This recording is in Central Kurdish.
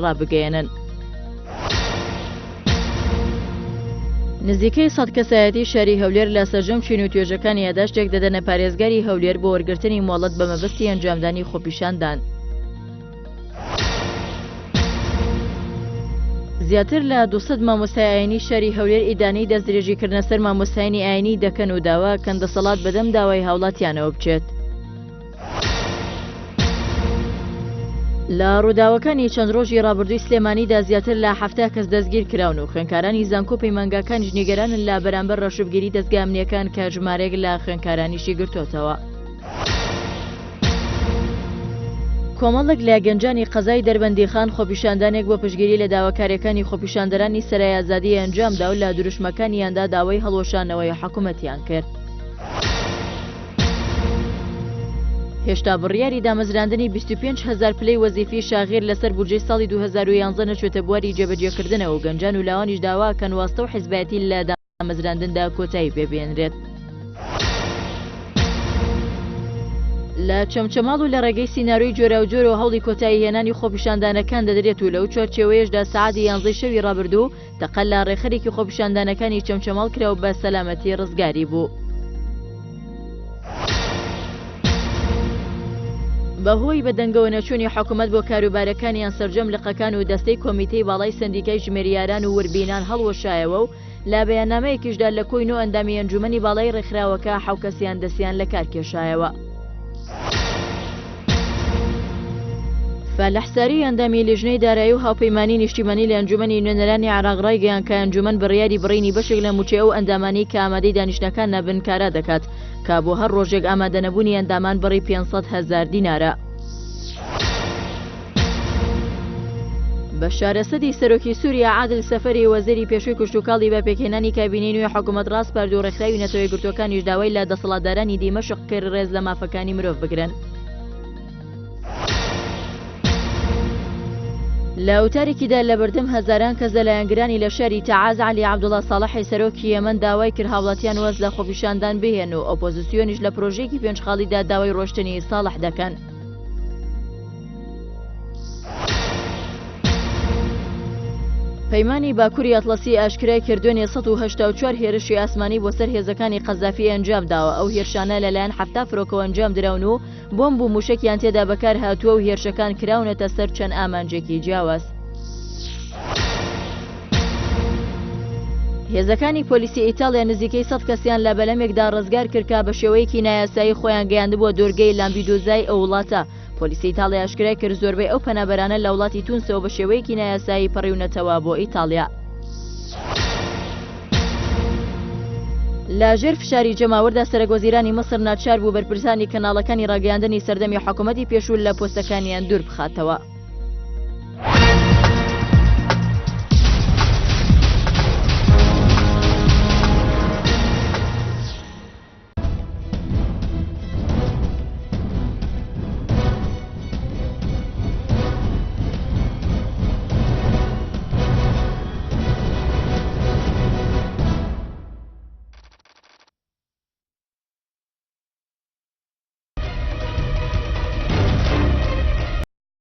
ڕابگەێنن. نزیکەی 100 کەسایەتی شاری هەولێر لە سەرجەم چین و توێژەکانی یادداشتێک دەدەنە پارێزگاری هەولێر بۆ وەرگرتنی مۆڵەت بە مەبەستی ئەنجامدانی خۆپیشاندان. زیاتر لە 200 مامۆستای ئاینی شاری هەولێر ئیدانەی دەستدرێژیکردنە سەر مامۆستایانی ئاینی دەکەن و داواکەن دەسەڵات بەدەم داوای هاوڵاتیانەوە بچێت. لە ڕووداوەکانی چەند ڕۆژی ڕابردووی سلێمانیدا زیاتر لە 70 کەس دەستگیر کراون و خوێندکارانی زانکۆ پەیمانگاکانیش نیگەرانن لە بەرامبەر ڕەشبگیری دەستگا ئەمنیەکان کە ژمارەیەک لە خوێندکارانیشی گرتوتەوە. کۆمەڵێک لە گەنجانی قەزای دەربەندیخان خۆپیشاندانێک بۆ پشتگیری لە داواکاریەکانی خۆپیشاندەرانی سەرای ئازادی ئەنجامدا و لە دروشمەکانیاندا داوای هەڵوەشانەوەی حکوومەتیان کرد. هێشتا بڕیاری دامەزراندنی 25,000 پلەی وەزیفی شاغیر لەسەر بودجەی ساڵی 2011 نەچێتە بواری جێبەجێکردنەوە و گەنجان و لاوانیش داواکەن واستە و حیزبەتی لە دامەزراندندا کۆتایی پێبێنرێت. لە چەمچەماڵ و لە ڕێگەی سیناروی جۆرە و جۆرە و هەوڵی کۆتایی هێنانی خۆپیشاندانەکان دەدرێت و لەو چوارچێوەیەشدا سەعاتی 11 شەوی ڕابردوو تەقەل لە ڕێخەرێکی خۆپیشاندانەکانی چەمچەماڵ کرا و بە سەلامەتی ڕزگاری بوو. بەهۆی بەدەنگەوە نەچوونی حکوومەت بۆ کاروبارەکانیان سەرجەم لقەکان و دەستەی کۆمیتەی باڵای سندیکای ژمێریاران و وربینان هەڵوەشایەوە و لا بەیاننامەیەکیشدا لە کۆی نۆ ئەندامی ئەنجومەنی باڵای ڕێکخراوەکە 7 کەسیان دەستیان لە کار کێشایەوە. فەلەحساری ئەندامی لیژنەی دارایی و هاوپەیمانی نیشتیمانی لە ئەنجومەنی نوێنەرانی عێراق ڕایگەیان کە ئەنجومەن بڕیاری بڕینی بەشێک لە موچێ ئەو ئەندامانی کە ئامادەی دانیشتەکان نەبنکارا دەکات کە بۆ هەر ڕۆژێک ئامادەنەبوونی ئەندامان بڕی 500,000 دینارە. بە شارەسەدی سەرۆکی سووریا عادل سەفەری وەزیری پێشووی کشتوکاڵی بە پێکهێنانی کابینەی نوێی حکوومەت ڕاستپەرد و ڕێکخراوی نەتەوەی گرتوەکانیش داوای لە دەسەڵاتدارانی دیمەشق کرد ڕێز لە مافەکانی مرۆڤ بگرن. لە ئەوتارێکیدا لە بەردەم هەزاران کەس لەلایەنگرانی لە شاری تەعاز عەلی عەبدوڵڵا ساڵحی سەرۆکی یەمەن داوای کرد هاوڵاتیان وەز لە خۆپیشاندان بهێن و ئۆپۆزیسیۆنیش لە پرۆژەیەکی پێنجخاڵیدا داوای ڕۆشتنی ساڵح دەکەن. پەیمانی باکووری ئەتڵەسی ئاشکرای کردوێنێ 184 هێرشی ئاسمانی بۆ سەر هێزەکانی قەزافی ئەنجام داوە. ئەو هێرشانە لەلایەن 7 فرۆکەوە ئەنجام دراون و بۆمب و موشکیان تێدا بەکار هاتووە و هێرشەکان کراونەتە سەر چەند ئامانجێکی جیاواز. هێزەکانی پۆلیسی ئیتاڵیا نزیکەی 100 کەسیان لە بەلەمێکدا ڕزگار کرد کە بە شێوەیەکی نایاسایی خۆیان گەیاندبووە دۆرگەی لامپیدوزای ئەو وڵاتە. پۆلیسی ئیتاڵیا ئاشکرای کرد زۆربەی ئەو پەنابەرانە لە وڵاتی تونسەوە بە شێوەیەکی نایاسایی پەڕیونەتەوە بۆ ئیتاڵیا. لە ژێر فشاری جەماوەردا سەرۆکوەزیرانی مەسر ناچار بوو بەرپرسانی کەناڵەکانی ڕاگەیاندنی سەردەمی حکوومەتی پێشوو لە پۆستەکانیان دوور بخاتەوە.